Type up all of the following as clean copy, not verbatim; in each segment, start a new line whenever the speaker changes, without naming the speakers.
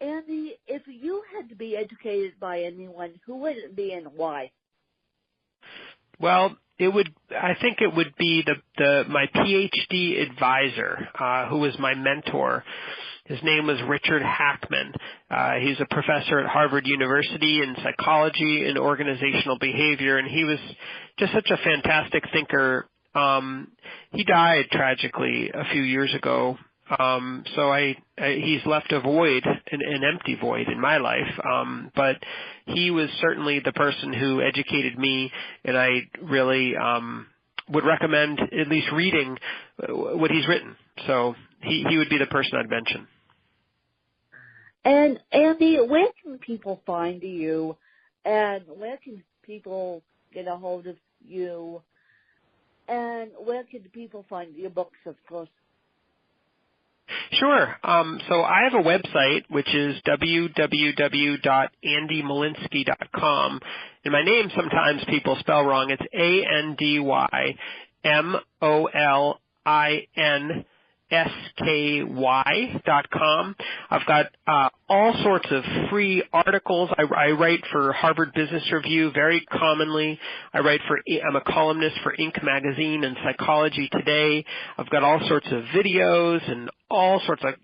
Andy, if you had to be educated by anyone, who would it be and why?
Well, I think it would be my Ph.D. advisor, who was my mentor. His name was Richard Hackman. He's a professor at Harvard University in psychology and organizational behavior, and he was just such a fantastic thinker. He died tragically a few years ago. So he's left a void, an empty void in my life. But he was certainly the person who educated me, and I really would recommend at least reading what he's written. So he would be the person I'd mention.
And Andy, where can people find you, and where can people get a hold of you, and where can people find your books, of course?
Sure. So I have a website, which is www.andymolinsky.com. And my name sometimes people spell wrong. It's ANDYMOLINSKY.com. I've got all sorts of free articles. I write for Harvard Business Review very commonly. I'm a columnist for Inc. magazine and Psychology Today. I've got all sorts of videos and all sorts of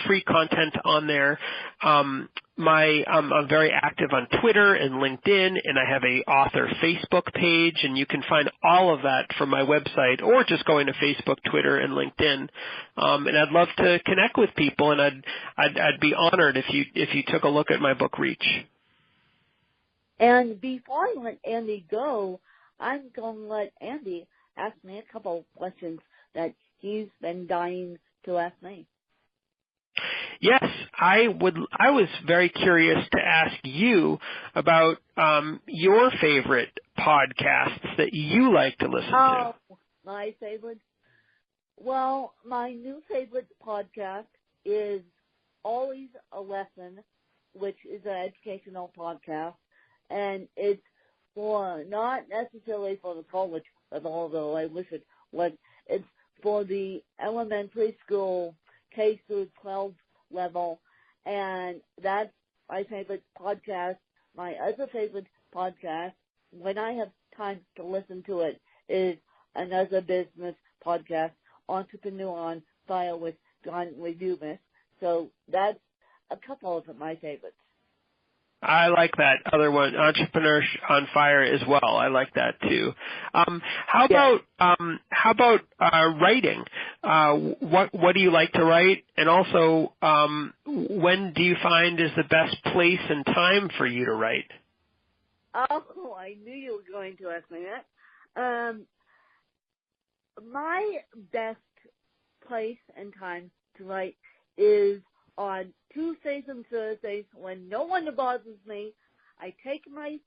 free content on there. I'm very active on Twitter and LinkedIn, and I have a author Facebook page, and you can find all of that from my website or just going to Facebook, Twitter, and LinkedIn. And I'd love to connect with people, and I'd be honored if you took a look at my book, Reach.
And before I let Andy go, I'm going to let Andy ask me a couple of questions that he's been dying to ask me.
Yes, I was very curious to ask you about your favorite podcasts that you like to listen to.
My favorite? Well, my new favorite podcast is Always a Lesson, which is an educational podcast, and it's not necessarily for the college level, although I wish it was. It's for the elementary school K through 12 level, and that's my favorite podcast. My other favorite podcast, when I have time to listen to it, is another business podcast, Entrepreneur on Fire with John Redumis. So that's a couple of my favorites.
I like that other one, Entrepreneur on Fire, as well. I like that too. How about writing? What do you like to write? And also, when do you find is the best place and time for you to write?
Oh, I knew you were going to ask me that. My best place and time to write is on Tuesdays and Thursdays when no one bothers me. I take my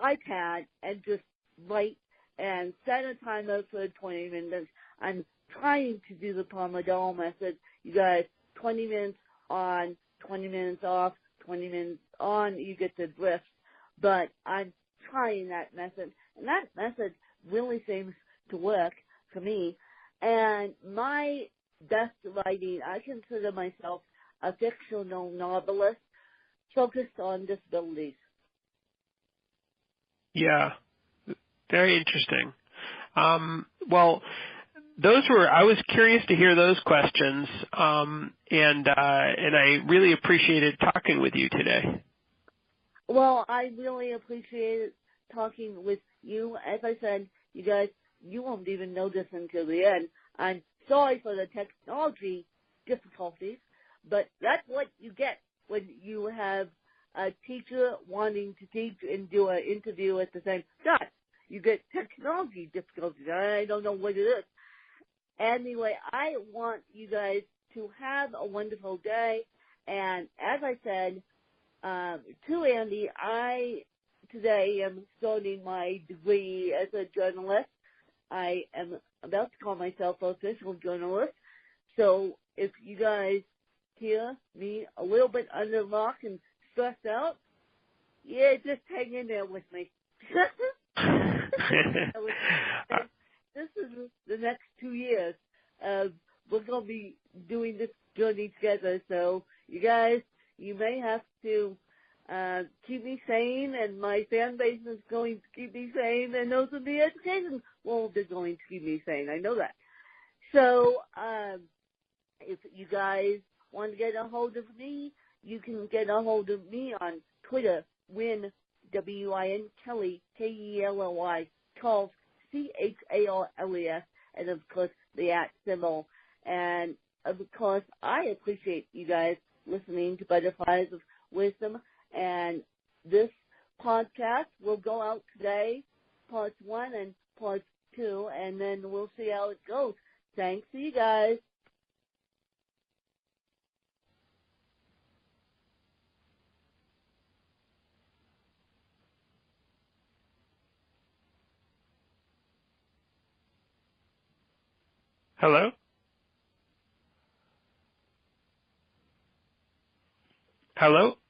iPad and just write and set a timer for 20 minutes. I'm trying to do the Pomodoro method. You guys, 20 minutes on, 20 minutes off, 20 minutes on, you get the drift. But I'm trying that method, and that method really seems to work for me. And my best writing, I consider myself a fictional novelist focused on disabilities.
Yeah, very interesting. Well, I was curious to hear those questions, and I really appreciated talking with you today.
Well, I really appreciated talking with you. As I said, you guys, you won't even know this until the end. I'm sorry for the technology difficulties, but that's what you get when you have a teacher wanting to teach and do an interview at the same time. You get technology difficulties. I don't know what it is. Anyway, I want you guys to have a wonderful day. And as I said to Andy, I today am starting my degree as a journalist. I am about to call myself an official journalist. So if you guys hear me a little bit under lock and stressed out, yeah, just hang in there with me. This is the next 2 years. We're going to be doing this journey together. So you guys, you may have to keep me sane, and my fan base is going to keep me sane, and those in the education world are going to keep me sane. I know that. So if you guys want to get a hold of me, you can get a hold of me on Twitter, Win, W-I-N, Kelly, K-E-L-L-Y, Charles, C-H-A-R-L-E-S, and of course the @ symbol. And of course, I appreciate you guys listening to Butterflies of Wisdom. And this podcast will go out today, part 1 and part 2, and then we'll see how it goes. Thanks to you guys.
Hello? Hello?